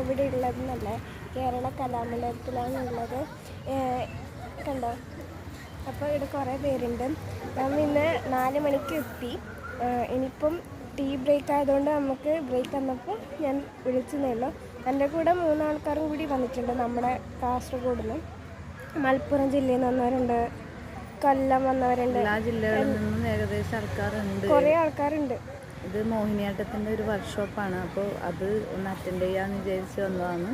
ഇവിടെ ഉള്ളതെന്നല്ല, കേരള കലാമണ്ഡലത്തിലാണുള്ളത്. കണ്ടോ? അപ്പോൾ ഇവിടെ കുറേ പേരുണ്ട്. നമ്മൾ ഇന്ന് 4 മണിക്ക് എത്തി. ഇനിയിപ്പം ടീ ബ്രേക്ക് ആയതുകൊണ്ട് നമുക്ക് ബ്രേക്ക് വന്നപ്പോൾ ഞാൻ വിളിച്ചതേ ഉള്ളൂ. എൻ്റെ കൂടെ 3 ആൾക്കാരും കൂടി വന്നിട്ടുണ്ട്. നമ്മുടെ കാസർഗോഡ് നിന്ന്, മലപ്പുറം ജില്ലയിൽ നിന്ന് വന്നവരുണ്ട്, കൊല്ലം വന്നവരുണ്ട്. എല്ലാ ജില്ലകളിൽ നിന്നും ഏകദേശം ആൾക്കാരുണ്ട്, കുറേ ആൾക്കാരുണ്ട്. ഇത് മോഹിനിയാട്ടത്തിൻ്റെ ഒരു വർക്ക്ഷോപ്പാണ്. അപ്പോൾ അത് ഒന്ന് അറ്റൻഡ് ചെയ്യാമെന്ന് വിചാരിച്ച് വന്നതാണ്.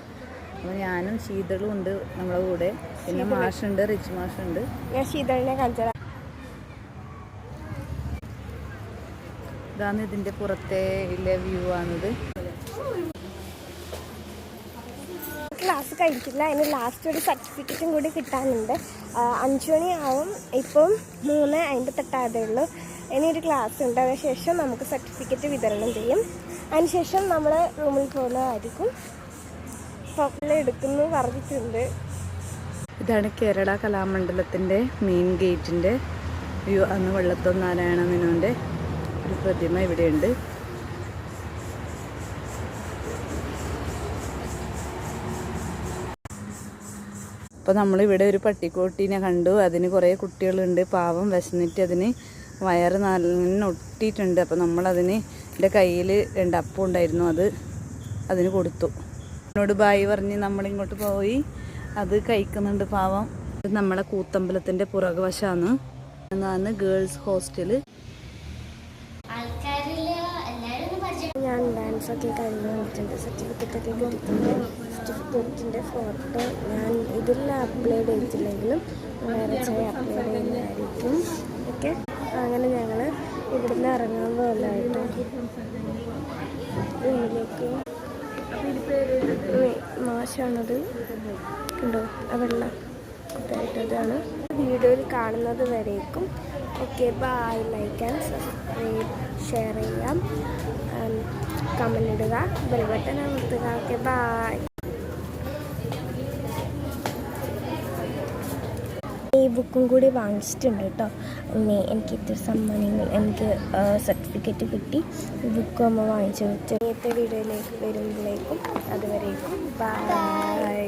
അപ്പോൾ ഞാനും ശീതളും ഉണ്ട് നമ്മളെ കൂടെ, പിന്നെ മാഷുണ്ട്, റിച്ച് മാഷുണ്ട്. ഞാൻ ശീതളിനെ കാണിച്ചത്. ഇതാണ് ഇതിൻ്റെ പുറത്തെ വ്യൂ ആണിത്. ക്ലാസ് കഴിച്ചില്ല, അതിന് ലാസ്റ്റ് ഒരു സർട്ടിഫിക്കറ്റും കൂടി കിട്ടാനുണ്ട്. 5 മണിയാവും. ഇപ്പം 3:58 ഉള്ളൂ. ഇനി ഒരു ക്ലാസ് ഉണ്ട്, അതിനുശേഷം നമുക്ക് സർട്ടിഫിക്കറ്റ് വിതരണം ചെയ്യും. അതിനുശേഷം നമ്മൾ റൂമിൽ പോകുന്നതായിരിക്കും. ഫോട്ടോ എടുക്കുന്നു പറഞ്ഞിട്ടുണ്ട്. ഇതാണ് കേരള കലാമണ്ഡലത്തിൻ്റെ മെയിൻ ഗേറ്റിൻ്റെ വ്യൂ. അന്ന് വെള്ളത്തോൾ നാരായണ മേനോൻ്റെ ഒരു പ്രതിമ ഇവിടെയുണ്ട്. അപ്പോൾ നമ്മളിവിടെ ഒരു പട്ടിക്കുട്ടീനെ കണ്ടു. അതിന് കുറേ കുട്ടികളുണ്ട്. പാവം വിശന്നിട്ട് അതിന് വയറ് ഒട്ടിയിട്ടുണ്ട്. അപ്പോൾ നമ്മളതിന് എൻ്റെ കയ്യിൽ 2 അപ്പം ഉണ്ടായിരുന്നു, അതിന് കൊടുത്തു. എന്നോട് ബായി പറഞ്ഞ് നമ്മളിങ്ങോട്ട് പോയി അത് കഴിക്കുന്നുണ്ട് പാവം. നമ്മളെ കൂത്തമ്പലത്തിൻ്റെ പുറകുവശമാണ്. എന്നാണ് ഗേൾസ് ഹോസ്റ്റല്. ഞാൻ ഡാൻസൊക്കെ കഴിഞ്ഞ് വന്നിട്ടുണ്ട്. സർട്ടിഫിക്കറ്റൊക്കെ കിട്ടിയിട്ടുണ്ട്. സർട്ടിഫിക്കറ്റിൻ്റെ ഫോട്ടോ ഞാൻ ഇതിൽ അപ്ലോഡ് ചെയ്തിട്ടില്ലെങ്കിലും വേറെ അപ്ലോഡ് ചെയ്യുന്നതായിരിക്കും. ഓക്കെ, അങ്ങനെ ഞങ്ങൾ ഇവിടുന്ന് ഇറങ്ങാൻ പോലായിട്ട് ഇതിലേക്ക്. മോശമാണത് കണ്ടോ, ആ വെള്ളം ഇതാണ്. വീഡിയോയിൽ കാണുന്നത് വരേക്കും okay, bye. Like and subscribe, share ചെയ്യാം, കമൻ്റ് ഇടുക, ബെൽ ബട്ടൺ അമർത്തുക. Okay, bye. ഈ ബുക്കും കൂടി വാങ്ങിച്ചിട്ടുണ്ട് കേട്ടോ. എനിക്ക് ഇത്ര സമ്മാനങ്ങൾ, എനിക്ക് സർട്ടിഫിക്കറ്റ് കിട്ടി. ബുക്കും അമ്മ വാങ്ങിച്ചു വെച്ചു. നേരത്തെ വീഡിയോയിലേക്ക് വരുമ്പോഴേക്കും അതുവരേക്കും ബൈ.